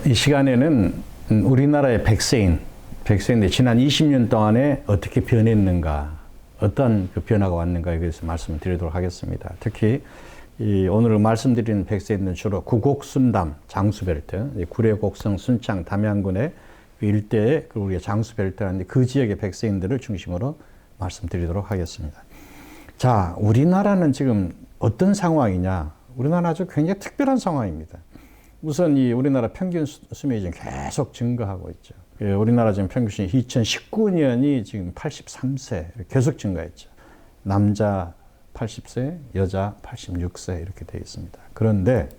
이 시간에는 우리나라의 백세인들 지난 20년 동안에 어떻게 변했는가, 어떤 그 변화가 왔는가에 대해서 말씀을 드리도록 하겠습니다. 특히 오늘 말씀드리는 백세인들은 주로 구곡순담, 장수벨트, 구례곡성, 순창, 담양군의 일대의 우리가 장수벨트라는데 그 지역의 백세인들을 중심으로 말씀드리도록 하겠습니다. 자, 우리나라는 지금 어떤 상황이냐? 우리나라 아주 굉장히 특별한 상황입니다. 우선 이 우리나라 평균 수명이 지금 계속 증가하고 있죠. 우리나라 지금 평균 수명이 2019년이 지금 83세 계속 증가했죠. 남자 80세, 여자 86세 이렇게 되어 있습니다. 그런데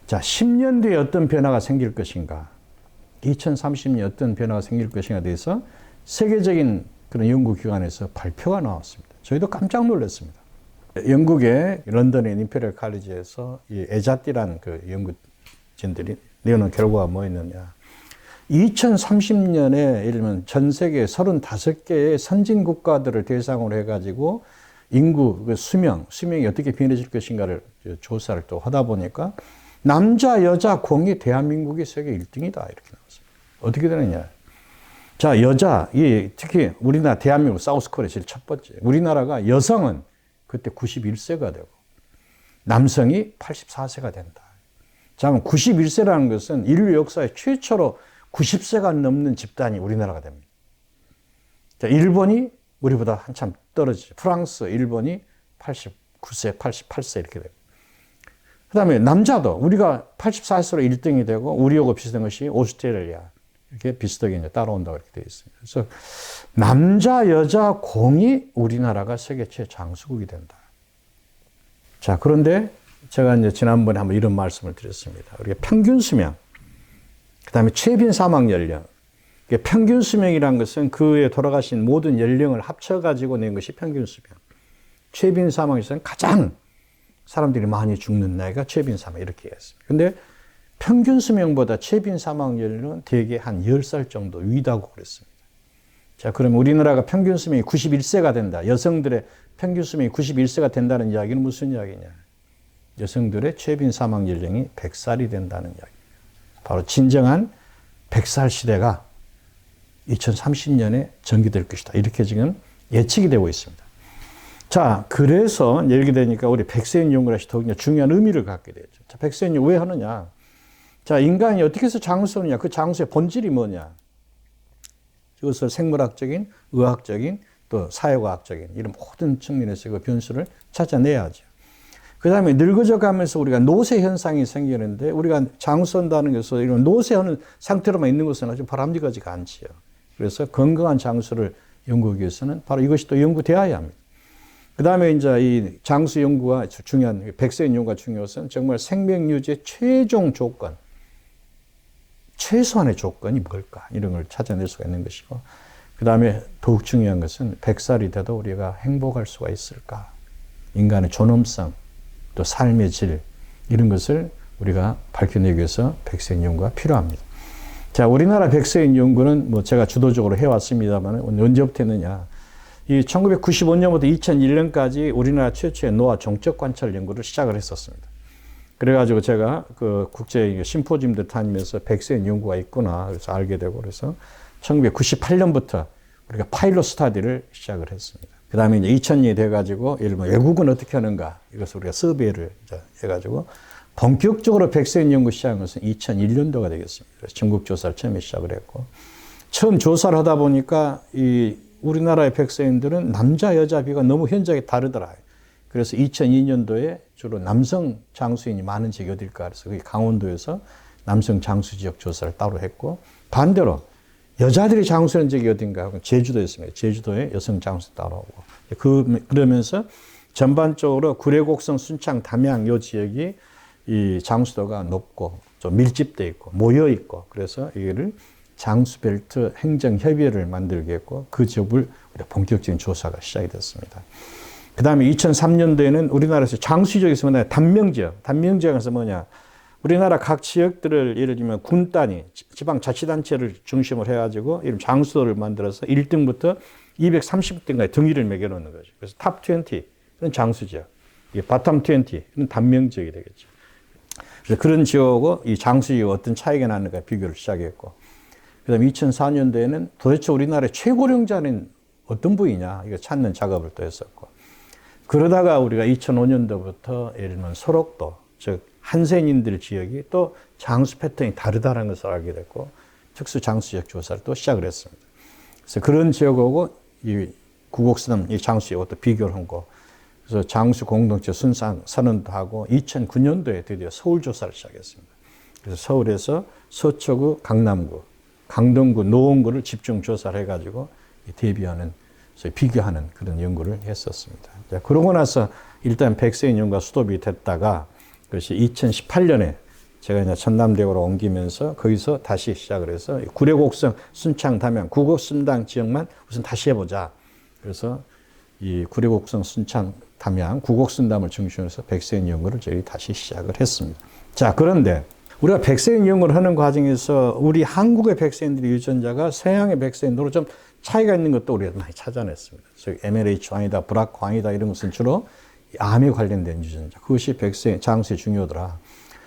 자, 10년 뒤에 어떤 변화가 생길 것인가? 2030년 어떤 변화가 생길 것인가에 대해서 세계적인 그런 연구기관에서 발표가 나왔습니다. 저희도 깜짝 놀랐습니다. 영국의 런던의 임페리얼 칼리지에서 이 에자띠라는 그 연구진들이 내놓은 결과가 뭐였느냐. 2030년에 예를 들면 전 세계 35개의 선진 국가들을 대상으로 해가지고 인구, 그 수명이 어떻게 변해질 것인가를 조사를 또 하다 보니까 남자, 여자 공이 대한민국이 세계 1등이다. 이렇게 나왔습니다. 어떻게 되느냐. 자, 여자, 특히 우리나라 대한민국 사우스코리아 제일 첫 번째. 우리나라가 여성은 그때 91세가 되고 남성이 84세가 된다. 자, 그럼 91세라는 것은 인류 역사에 최초로 90세가 넘는 집단이 우리나라가 됩니다. 자, 일본이 우리보다 한참 떨어지죠. 프랑스, 일본이 89세, 88세 이렇게 되고. 그 다음에 남자도 우리가 84세로 1등이 되고 우리하고 비슷한 것이 오스트레일리아 이렇게 비슷하게 이제 따라온다고 이렇게 되어 있습니다. 그래서 남자, 여자 공이 우리나라가 세계 최장수국이 된다. 자, 그런데 제가 이제 지난번에 한번 이런 말씀을 드렸습니다. 우리가 평균 수명, 그 다음에 최빈 사망 연령. 평균 수명이란 것은 그에 돌아가신 모든 연령을 합쳐가지고 낸 것이 평균 수명. 최빈 사망에서는 가장 사람들이 많이 죽는 나이가 최빈 사망 이렇게 했습니다. 근데 평균 수명보다 최빈 사망 연령은 대개 한 10살 정도 위다고 그랬습니다. 자, 그러면 우리나라가 평균 수명이 91세가 된다. 여성들의 평균 수명이 91세가 된다는 이야기는 무슨 이야기냐? 여성들의 최빈 사망 연령이 100살이 된다는 이야기입니다. 바로 진정한 100살 시대가 2030년에 전개될 것이다. 이렇게 지금 예측이 되고 있습니다. 자, 그래서 이렇게 되니까 우리 백세인 연구를 하시 더욱 중요한 의미를 갖게 되죠. 자, 백세인 연구 왜 하느냐? 자, 인간이 어떻게 해서 장수하느냐? 그 장수의 본질이 뭐냐? 이것을 생물학적인, 의학적인, 또 사회과학적인 이런 모든 측면에서 그 변수를 찾아내야죠. 그 다음에 늙어져 가면서 우리가 노쇠 현상이 생기는데 우리가 장수한다는 것은 이런 노쇠하는 상태로만 있는 것은 아주 바람직하지가 않지요. 그래서 건강한 장수를 연구하기 위해서는 바로 이것이 또 연구되어야 합니다. 그 다음에 이제 이 장수 연구가 중요한, 백세인 연구가 중요한 것은 정말 생명 유지의 최종 조건, 최소한의 조건이 뭘까? 이런 걸 찾아낼 수가 있는 것이고, 그 다음에 더욱 중요한 것은 100살이 돼도 우리가 행복할 수가 있을까? 인간의 존엄성, 또 삶의 질, 이런 것을 우리가 밝혀내기 위해서 백세인 연구가 필요합니다. 자, 우리나라 백세인 연구는 뭐 제가 주도적으로 해왔습니다만 언제부터 했느냐. 이 1995년부터 2001년까지 우리나라 최초의 노화 종적 관찰 연구를 시작을 했었습니다. 그래가지고 제가 그 국제 심포지엄들 다니면서 백세인 연구가 있구나. 그래서 알게 되고 그래서 1998년부터 우리가 파일럿 스타디를 시작을 했습니다. 그 다음에 이제 2000년이 돼가지고 예를 들면 외국은 어떻게 하는가 이것을 우리가 서베이를 해가지고 본격적으로 백세인 연구 시작한 것은 2001년도가 되겠습니다. 그래서 전국 조사를 처음에 시작을 했고 처음 조사를 하다 보니까 이 우리나라의 백세인들은 남자 여자 비가 너무 현저하게 다르더라. 그래서 2002년도에 주로 남성 장수인이 많은 지역이 어딜까 그래서 그게 강원도에서 남성 장수 지역 조사를 따로 했고 반대로 여자들이 장수하는 지역이 어딘가 하고 제주도였습니다. 제주도에 여성 장수 따로 오고 그러면서 전반적으로 구례곡성 순창 담양 요 지역이 이 장수도가 높고 좀 밀집되어 있고 모여 있고 그래서 이거를 장수벨트 행정협의회를 만들게 했고 그 지역을 본격적인 조사가 시작이 됐습니다. 그 다음에 2003년도에는 우리나라에서 장수 지역에서 뭐냐 단명지역에서 뭐냐 우리나라 각 지역들을 예를 들면 군 단위 지방자치단체를 중심으로 해가지고 이런 장수도를 만들어서 1등부터 230등까지 등위를 매겨놓는 거죠. 그래서 탑 20는 장수 지역, 바텀 20는 단명 지역이 되겠죠. 그래서 그런 지역하고 이 장수지역 어떤 차이가 나는가 비교를 시작했고, 그 다음에 2004년도에는 도대체 우리나라의 최고령자는 어떤 부위냐, 이거 찾는 작업을 또 했었고, 그러다가 우리가 2005년도부터 예를 들면 소록도, 즉, 한센인들 지역이 또 장수 패턴이 다르다는 것을 알게 됐고, 특수 장수지역 조사를 또 시작을 했습니다. 그래서 그런 지역하고 이 구곡수남 이 장수지역하고 또 비교를 한 거. 그래서 장수 공동체 순상 선언도 하고 2009년도에 드디어 서울 조사를 시작했습니다. 그래서 서울에서 서초구, 강남구, 강동구, 노원구를 집중 조사를 해가지고 대비하는, 비교하는 그런 연구를 했었습니다. 자, 그러고 나서 일단 백세인 연구가 수도비 됐다가 그것이 2018년에 제가 이제 전남대구로 옮기면서 거기서 다시 시작을 해서 구례곡성, 순창, 담양, 구곡순당 지역만 우선 다시 해보자. 그래서 이 구례곡성, 순창, 담양, 구곡순담을 중심으로 해서 백세인 연구를 저희 다시 시작을 했습니다. 자, 그런데 우리가 백세인 연구를 하는 과정에서 우리 한국의 백세인들의 유전자가 서양의 백세인으로 좀 차이가 있는 것도 우리가 많이 찾아냈습니다. 즉 MLH1이다, 브라C1이다 이런 것은 주로 암에 관련된 유전자. 그것이 백세인, 장수에 중요하더라.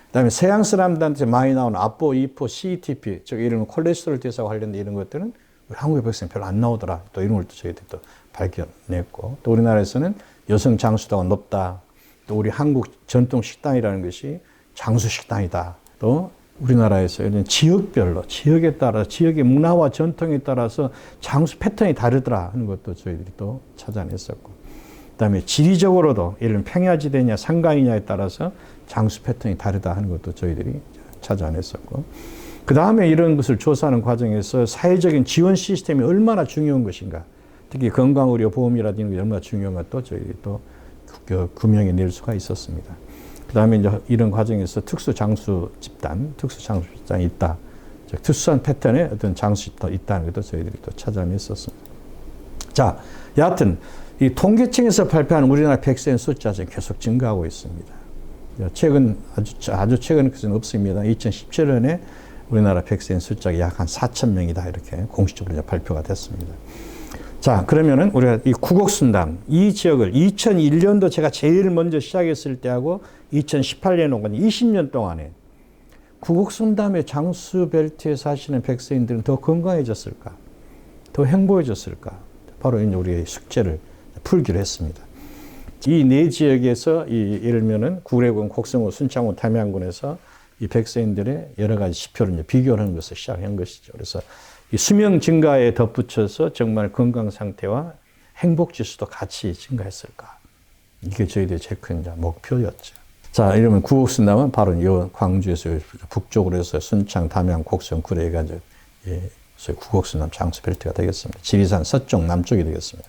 그다음에 서양 사람들한테 많이 나오는 아포, 이포, CETP, 즉 이런 콜레스테롤 대사와 관련된 이런 것들은 우리 한국의 백세인 별로 안 나오더라. 또 이런 걸 또 저희들이 또 발견했고, 또 우리나라에서는 여성 장수도가 높다. 또 우리 한국 전통 식단이라는 것이 장수 식단이다. 또 우리나라에서 이런 지역별로, 지역에 따라, 지역의 문화와 전통에 따라서 장수 패턴이 다르더라 하는 것도 저희들이 또 찾아냈었고, 그 다음에 지리적으로도 예를 들면 평야지대냐 산간이냐에 따라서 장수 패턴이 다르다 하는 것도 저희들이 찾아냈었고, 그 다음에 이런 것을 조사하는 과정에서 사회적인 지원 시스템이 얼마나 중요한 것인가, 특히 건강의료보험이라든가 얼마나 중요한가 또 저희들이 또 규명해 낼 수가 있었습니다. 그 다음에 이제 이런 과정에서 특수 장수 집단이 있다. 즉, 특수한 패턴의 어떤 장수가 있다는 것도 저희들이 또 찾아냈었습니다. 자, 여하튼, 이 통계청에서 발표하는 우리나라 백세인 숫자는 계속 증가하고 있습니다. 최근, 아주 최근 것은 없습니다. 2017년에 우리나라 백세인 숫자가 약 한 4,000명이다. 이렇게 공식적으로 발표가 됐습니다. 자, 그러면은 우리가 이 구곡순담, 이 지역을 2001년도 제가 제일 먼저 시작했을 때하고 2018년하고 20년 동안에 구곡순담의 장수 벨트에 사시는 백세인들은 더 건강해졌을까? 더 행복해졌을까? 바로 이제 우리의 숙제를 풀기로 했습니다. 이 네 지역에서 예를 들면은 구례군, 곡성군, 순창군, 담양군에서 이 백세인들의 여러 가지 지표를 이제 비교하는 것을 시작한 것이죠. 그래서 이 수명 증가에 덧붙여서 정말 건강 상태와 행복 지수도 같이 증가했을까? 이게 저희들의 제일 큰 목표였죠. 자, 이러면 구곡순담은 바로 이 광주에서 북쪽으로 해서 순창, 담양, 곡성, 구례가 이제 구곡순담 장수 벨트가 되겠습니다. 지리산 서쪽, 남쪽이 되겠습니다.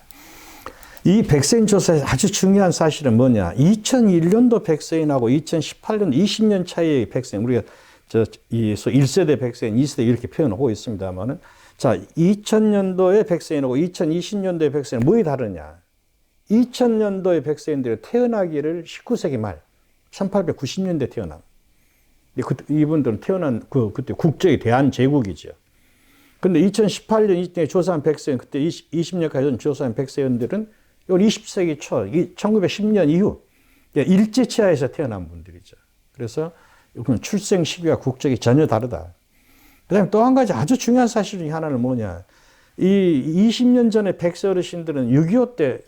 이 백세인 조사에서 아주 중요한 사실은 뭐냐? 2001년도 백세인하고 2018년 20년 차이의 백세인, 우리가 1세대 백세인, 2세대 이렇게 표현하고 있습니다만은, 자, 2000년도의 백세인하고 2020년도의 백세인은 뭐가 다르냐? 2000년도의 백세인들이 태어나기를 19세기 말, 1890년대 태어남. 이분들은 태어난 그때 국적이 대한제국이죠. 근데 2018년 이때 조사한 백세인, 그때 20년까지 조사한 백세인들은 20세기 초, 1910년 이후 일제치하에서 태어난 분들이죠. 그래서 출생 시기와 국적이 전혀 다르다. 그 다음에 또 한 가지 아주 중요한 사실 중에 하나는 뭐냐. 이 20년 전에 백세 어르신들은 6.25 때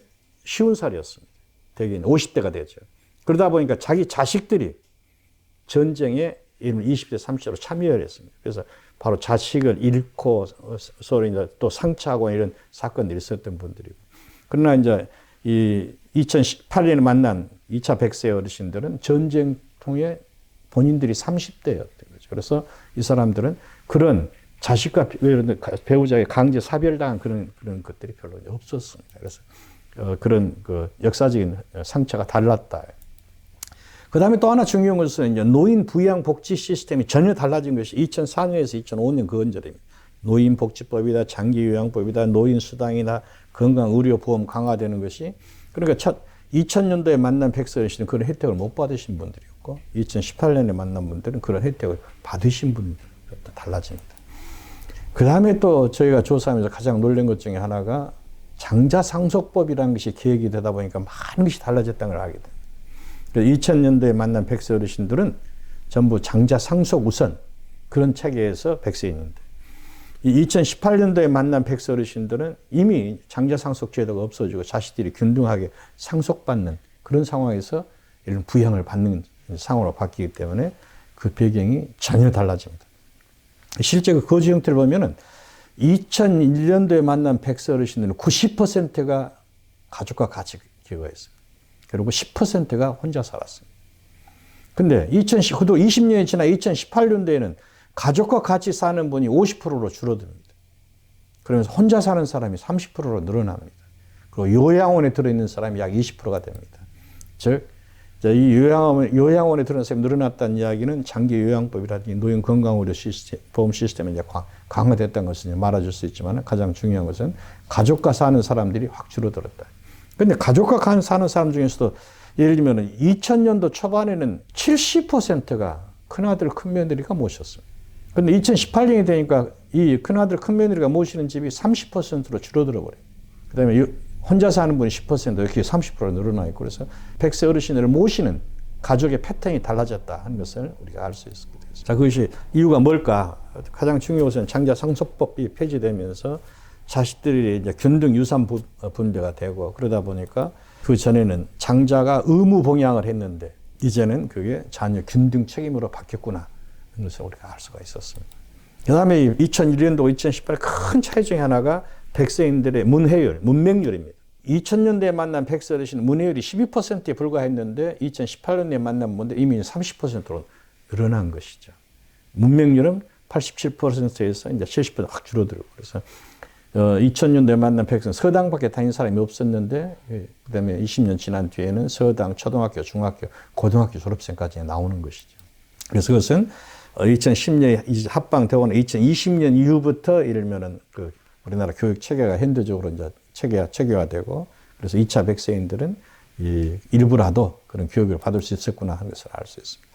50살이었습니다. 대개 50대가 되죠. 그러다 보니까 자기 자식들이 전쟁에 20대, 30대로 참여를 했습니다. 그래서 바로 자식을 잃고 서로 이제 또 상처하고 이런 사건들이 있었던 분들이고. 그러나 이제 이 2018년에 만난 2차 백세 어르신들은 전쟁 통해 본인들이 30대였던 거죠. 그래서 이 사람들은 그런 자식과 배우자의 강제 사별당한 그런 것들이 별로 없었습니다. 그래서 그런 역사적인 상처가 달랐다. 그 다음에 또 하나 중요한 것은 이제 노인 부양 복지 시스템이 전혀 달라진 것이 2004년에서 2005년 그 언저입니다. 노인복지법이다, 장기요양법이다, 노인수당이나 건강의료보험 강화되는 것이, 그러니까 2000년도에 만난 백세 어르신은 그런 혜택을 못 받으신 분들이었고, 2018년에 만난 분들은 그런 혜택을 받으신 분들도 달라집니다. 그 다음에 또 저희가 조사하면서 가장 놀란 것 중에 하나가 장자상속법이라는 것이 계획이 되다 보니까 많은 것이 달라졌다는 걸 알게 됩니다. 2000년도에 만난 백세 어르신들은 전부 장자 상속 우선 그런 체계에서 백세인인데, 이 2018년도에 만난 백세 어르신들은 이미 장자 상속 제도가 없어지고 자식들이 균등하게 상속받는 그런 상황에서 이런 부양을 받는 상황으로 바뀌기 때문에 그 배경이 전혀 달라집니다. 실제 그 거주 형태를 보면은 2001년도에 만난 백세 어르신들은 90%가 가족과 같이 기거했어요. 그리고 10%가 혼자 살았습니다. 근데 20년이 지나 2018년도에는 가족과 같이 사는 분이 50%로 줄어듭니다. 그러면서 혼자 사는 사람이 30%로 늘어납니다. 그리고 요양원에 들어있는 사람이 약 20%가 됩니다. 즉, 이 요양원에 들어있는 사람이 늘어났다는 이야기는 장기 요양법이라든지 노인 건강의료 시스템, 보험 시스템이 이제 강화됐다는 것을 말아줄 수 있지만 가장 중요한 것은 가족과 사는 사람들이 확 줄어들었다. 근데 가족과 사는 사람 중에서도 예를 들면 2000년도 초반에는 70%가 큰아들, 큰며느리가 모셨습니다. 근데 2018년이 되니까 이 큰아들, 큰며느리가 모시는 집이 30%로 줄어들어 버려요. 그 다음에 혼자 사는 분이 10% 이렇게 30% 늘어나 있고, 그래서 백세 어르신들을 모시는 가족의 패턴이 달라졌다 하는 것을 우리가 알 수 있습니다. 자, 그것이 이유가 뭘까? 가장 중요한 것은 장자 상속법이 폐지되면서 자식들이 이제 균등 유산 분배가 되고, 그러다 보니까 그 전에는 장자가 의무 봉양을 했는데 이제는 그게 자녀 균등 책임으로 바뀌었구나 하는 것을 우리가 알 수가 있었습니다. 그 다음에 2001년도, 2018년 큰 차이 중에 하나가 백세인들의 문해율, 문맹률입니다. 2000년대에 만난 백세 어르신은 문해율이 12%에 불과했는데 2018년에 만난 분들 이미 30%로 늘어난 것이죠. 문맹률은 87%에서 이제 70% 확 줄어들고, 그래서 2000년대에 만난 백세는 서당밖에 다닌 사람이 없었는데, 그 다음에 20년 지난 뒤에는 서당, 초등학교, 중학교, 고등학교 졸업생까지 나오는 것이죠. 그래서 그것은 2010년 합방되고 2020년 이후부터 이르면은 그 우리나라 교육 체계가 현대적으로 이제 체계화되고, 그래서 2차 백세인들은 일부라도 그런 교육을 받을 수 있었구나 하는 것을 알 수 있습니다.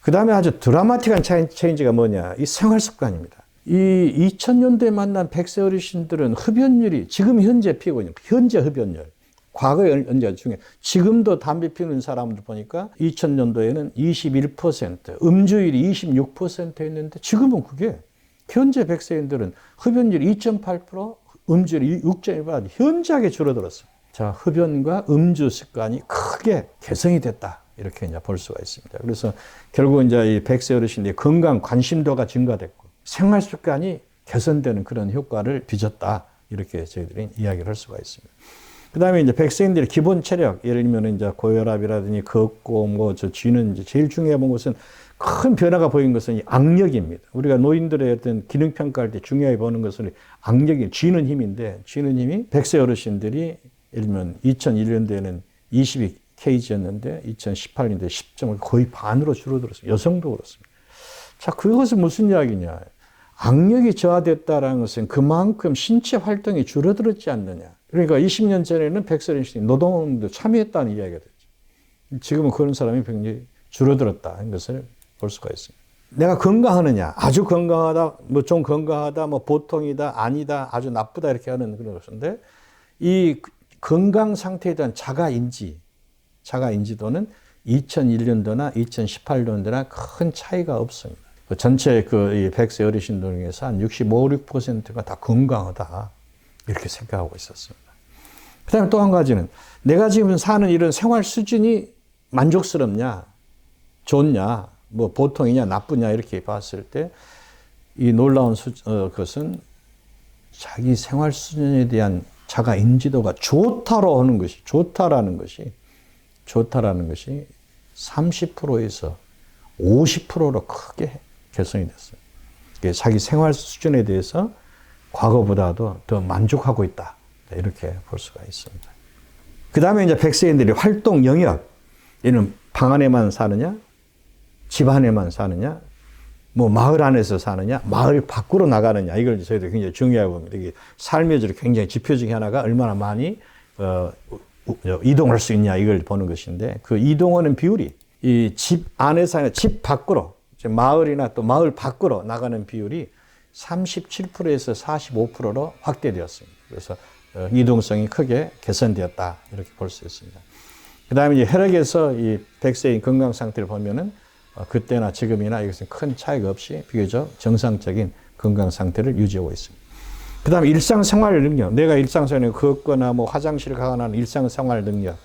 그 다음에 아주 드라마틱한 체인지가 뭐냐? 이 생활 습관입니다. 이 2000년대에 만난 백세 어르신들은 흡연율이 지금 현재 피우고 있는 현재 흡연율, 과거에 언제 중에 지금도 담배 피우는 사람들 보니까 2000년도에는 21%, 음주율이 26%였는데 지금은 그게 현재 백세인들은 흡연율이 2.8%, 음주율이 6.1%, 현저하게 줄어들었어요. 자, 흡연과 음주 습관이 크게 개선이 됐다, 이렇게 이제 볼 수가 있습니다. 그래서 결국 이제 이 백세 어르신들의 건강 관심도가 증가됐고 생활 습관이 개선되는 그런 효과를 빚었다, 이렇게 저희들이 이야기를 할 수가 있습니다. 그 다음에 이제 백세인들의 기본 체력, 예를 들면 이제 고혈압이라든지 걷고 뭐 저 쥐는 이제 제일 중요해 본 것은 큰 변화가 보인 것은 이 악력입니다. 우리가 노인들의 어떤 기능 평가할 때 중요하게 보는 것은 악력이 쥐는 힘인데, 쥐는 힘이 백세 어르신들이 예를 들면 2001년도에는 22kg였는데 2018년도에 10점을 거의 반으로 줄어들었어요. 여성도 그렇습니다. 자, 그것은 무슨 이야기냐? 악력이 저하됐다는 것은 그만큼 신체 활동이 줄어들었지 않느냐. 그러니까 20년 전에는 백세 어르신이 노동운동에 참여했다는 이야기가 됐죠. 지금은 그런 사람이 굉장히 줄어들었다 하는 것을 볼 수가 있습니다. 내가 건강하느냐, 아주 건강하다, 뭐 좀 건강하다, 뭐 보통이다, 아니다, 아주 나쁘다, 이렇게 하는 그런 것인데, 이 건강 상태에 대한 자가인지도는 2001년도나 2018년도나 큰 차이가 없습니다. 전체 이 백세 어르신들 중에서 한 65, 6%가 다 건강하다, 이렇게 생각하고 있었습니다. 그 다음에 또 한 가지는 내가 지금 사는 이런 생활 수준이 만족스럽냐, 좋냐, 뭐 보통이냐, 나쁘냐, 이렇게 봤을 때 이 놀라운 것은 자기 생활 수준에 대한 자가 인지도가 좋다로 하는 것이, 좋다라는 것이 30%에서 50%로 크게 개선이 됐어요. 자기 생활 수준에 대해서 과거보다도 더 만족하고 있다, 이렇게 볼 수가 있습니다. 그 다음에 이제 백세인들이 활동 영역, 얘는 방 안에만 사느냐, 집 안에만 사느냐, 뭐 마을 안에서 사느냐, 마을 밖으로 나가느냐, 이걸 저희들이 굉장히 중요하게 봅니다. 이게 삶의 질 굉장히 지표 중에 하나가 얼마나 많이 이동할 수 있냐, 이걸 보는 것인데, 그 이동하는 비율이 이 집 안에서 아니라 집 밖으로, 마을이나 또 마을 밖으로 나가는 비율이 37%에서 45%로 확대되었습니다. 그래서 이동성이 크게 개선되었다, 이렇게 볼 수 있습니다. 그 다음에 이제 혈액에서 이 백세인 건강 상태를 보면은 그때나 지금이나 이것은 큰 차이가 없이 비교적 정상적인 건강 상태를 유지하고 있습니다. 그 다음에 일상생활 능력. 내가 일상생활에 걷거나 뭐 화장실 가거나 하는 일상생활 능력.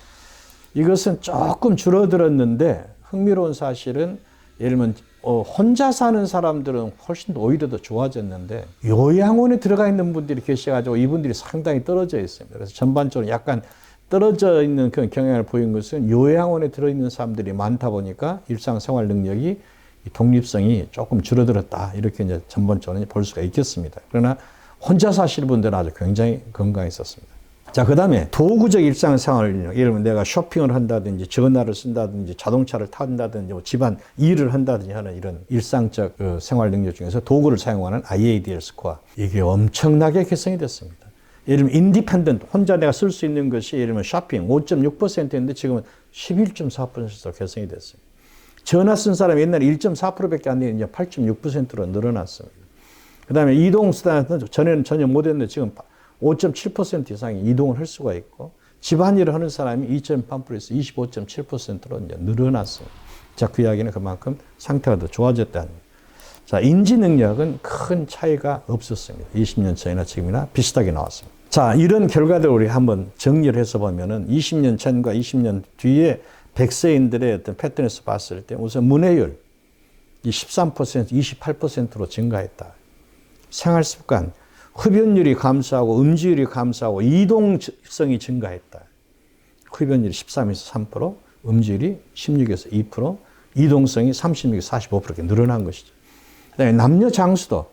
이것은 조금 줄어들었는데 흥미로운 사실은 예를 들면 혼자 사는 사람들은 훨씬 더 오히려 더 좋아졌는데 요양원에 들어가 있는 분들이 계셔가지고 이분들이 상당히 떨어져 있습니다. 그래서 전반적으로 약간 떨어져 있는 그런 경향을 보인 것은 요양원에 들어있는 사람들이 많다 보니까 일상생활 능력이 독립성이 조금 줄어들었다. 이렇게 이제 전반적으로 볼 수가 있겠습니다. 그러나 혼자 사시는 분들은 아주 굉장히 건강했었습니다. 자, 그 다음에 도구적 일상생활 능력. 예를 들면 내가 쇼핑을 한다든지 전화를 쓴다든지 자동차를 탄다든지 뭐 집안 일을 한다든지 하는 이런 일상적 생활 능력 중에서 도구를 사용하는 IADL 스코어. 이게 엄청나게 개선이 됐습니다. 예를 들면 인디펜던트, 혼자 내가 쓸 수 있는 것이 예를 들면 쇼핑 5.6%인데 지금은 11.4%로 개선이 됐습니다. 전화 쓴 사람이 옛날에 1.4%밖에 안 되는데 8.6%로 늘어났습니다. 그 다음에 이동수단은 전에는 전혀 못했는데 지금 5.7% 이상이 이동을 할 수가 있고 집안일을 하는 사람이 2.8%에서 25.7%로 이제 늘어났습니다. 자, 그 이야기는 그만큼 상태가 더 좋아졌다는 거예요. 자, 인지 능력은 큰 차이가 없었습니다. 20년 전이나 지금이나 비슷하게 나왔습니다. 자, 이런 결과들을 우리 한번 정리를 해서 보면은 20년 전과 20년 뒤에 백세인들의 어떤 패턴에서 봤을 때 우선 문해율 이 13%, 28%로 증가했다. 생활습관, 흡연율이 감소하고 음주율이 감소하고 이동성이 증가했다. 흡연율이 13에서 3%, 음주율이 16에서 2%, 이동성이 36에서 45%게 늘어난 것이죠. 그다음에 남녀 장수도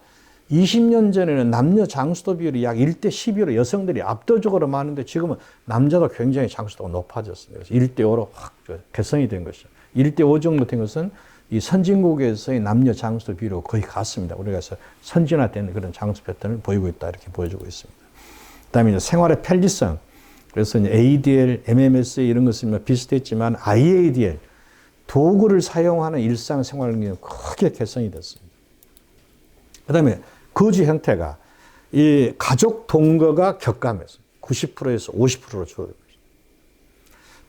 20년 전에는 남녀 장수도 비율이 약 1대 12로 여성들이 압도적으로 많은데 지금은 남자도 굉장히 장수도가 높아졌습니다. 그래서 1대 5로 확 개선이 된 것이죠. 1대 5 정도 된 것은 이 선진국에서의 남녀 장수도 비율하고 거의 같습니다. 우리가 그래서 선진화된 그런 장수 패턴을 보이고 있다 이렇게 보여주고 있습니다. 그다음에 이제 생활의 편리성. 그래서 이제 ADL, MMS 이런 것은 비슷했지만 IADL 도구를 사용하는 일상생활 능력이 크게 개선이 됐습니다. 그다음에 거주 형태가 이 가족 동거가 격감해서 90%에서 50%로 줄어든 것입니다.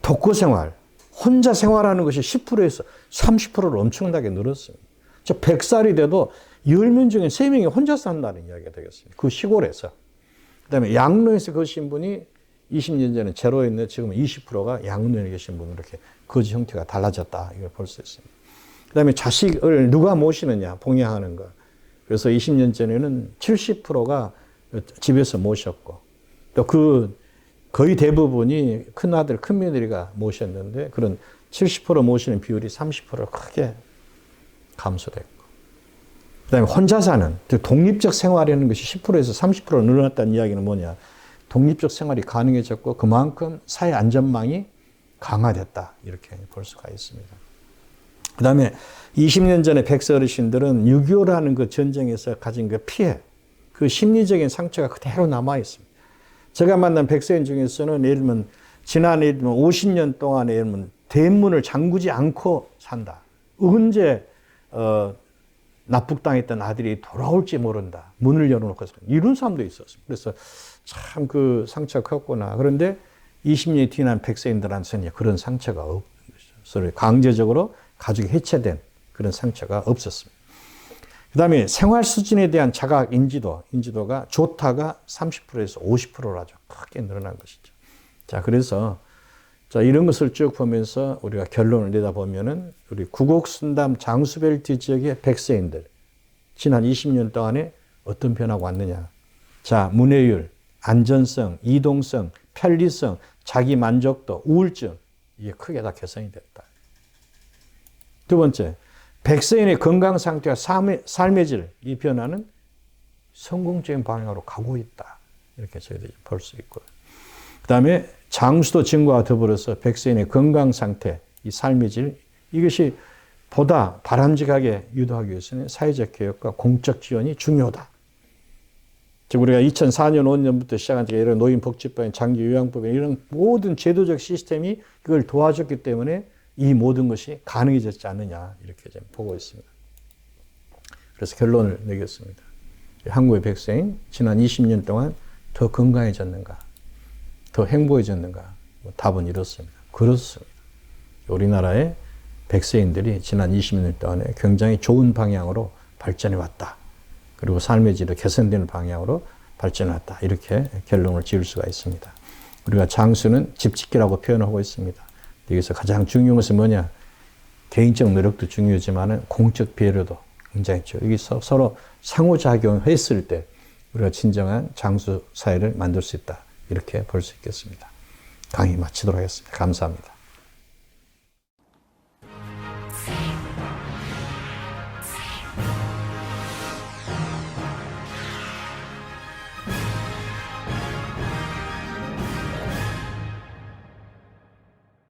독거 생활, 혼자 생활하는 것이 10%에서 30%로 엄청나게 늘었습니다. 100살이 돼도 10명 중에 3명이 혼자 산다는 이야기가 되겠습니다. 그 시골에서. 그다음에 양로에서 거신 분이 20년 전에 제로였는데 지금은 20%가 양로에 계신 분으로 이렇게 거주 형태가 달라졌다. 이걸 볼 수 있습니다. 그다음에 자식을 누가 모시느냐, 봉양하는 것. 그래서 20년 전에는 70%가 집에서 모셨고 또 거의 대부분이 큰아들, 큰며느리가 모셨는데 그런 70% 모시는 비율이 30%로 크게 감소됐고 그다음에 혼자 사는 독립적 생활이라는 것이 10%에서 30%로 늘어났다는 이야기는 뭐냐. 독립적 생활이 가능해졌고 그만큼 사회 안전망이 강화됐다. 이렇게 볼 수가 있습니다. 그 다음에 20년 전에 백세 어르신들은 6.25라는 그 전쟁에서 가진 그 피해, 그 심리적인 상처가 그대로 남아 있습니다. 제가 만난 백세인 중에서는 예를 들면 지난 예를 들면 50년 동안에 예를 들면 대문을 잠그지 않고 산다. 언제 납북당했던 아들이 돌아올지 모른다. 문을 열어놓고 산다. 이런 사람도 있었습니다. 그래서 참 그 상처가 컸구나. 그런데 20년이 지난 백세인들한테는 그런 상처가 없는 것이죠. 그래서 강제적으로 가족이 해체된 그런 상처가 없었습니다. 그 다음에 생활 수준에 대한 자각 인지도가 좋다가 30%에서 50%로 아주 크게 늘어난 것이죠. 자, 그래서 이런 것을 쭉 보면서 우리가 결론을 내다보면은 우리 구곡순담 장수벨트 지역의 백세인들 지난 20년 동안에 어떤 변화가 왔느냐. 자, 문해율, 안전성, 이동성, 편리성, 자기 만족도, 우울증 이게 크게 다 개선이 됐다. 두 번째, 백세인의 건강 상태와 삶의 질, 이 변화는 성공적인 방향으로 가고 있다. 이렇게 저희들이 볼 수 있고요. 그 다음에 장수도 증가와 더불어서 백세인의 건강 상태, 이 삶의 질, 이것이 보다 바람직하게 유도하기 위해서는 사회적 개혁과 공적 지원이 중요하다. 즉 우리가 2004년, 5년부터 시작한 이런 노인복지법인 장기요양법인 이런 모든 제도적 시스템이 그걸 도와줬기 때문에 이 모든 것이 가능해졌지 않느냐 이렇게 좀 보고 있습니다. 그래서 결론을 내겠습니다. 한국의 백세인 지난 20년 동안 더 건강해졌는가, 더 행복해졌는가? 답은 이렇습니다. 그렇습니다. 우리나라의 백세인들이 지난 20년 동안에 굉장히 좋은 방향으로 발전해 왔다. 그리고 삶의 질이 개선되는 방향으로 발전해 왔다. 이렇게 결론을 지을 수가 있습니다. 우리가 장수는 집짓기라고 표현하고 있습니다. 여기서 가장 중요한 것은 뭐냐? 개인적 노력도 중요하지만 공적 배려도 굉장히 중요해요. 여기서 서로 상호작용했을 때 우리가 진정한 장수 사회를 만들 수 있다. 이렇게 볼 수 있겠습니다. 강의 마치도록 하겠습니다. 감사합니다.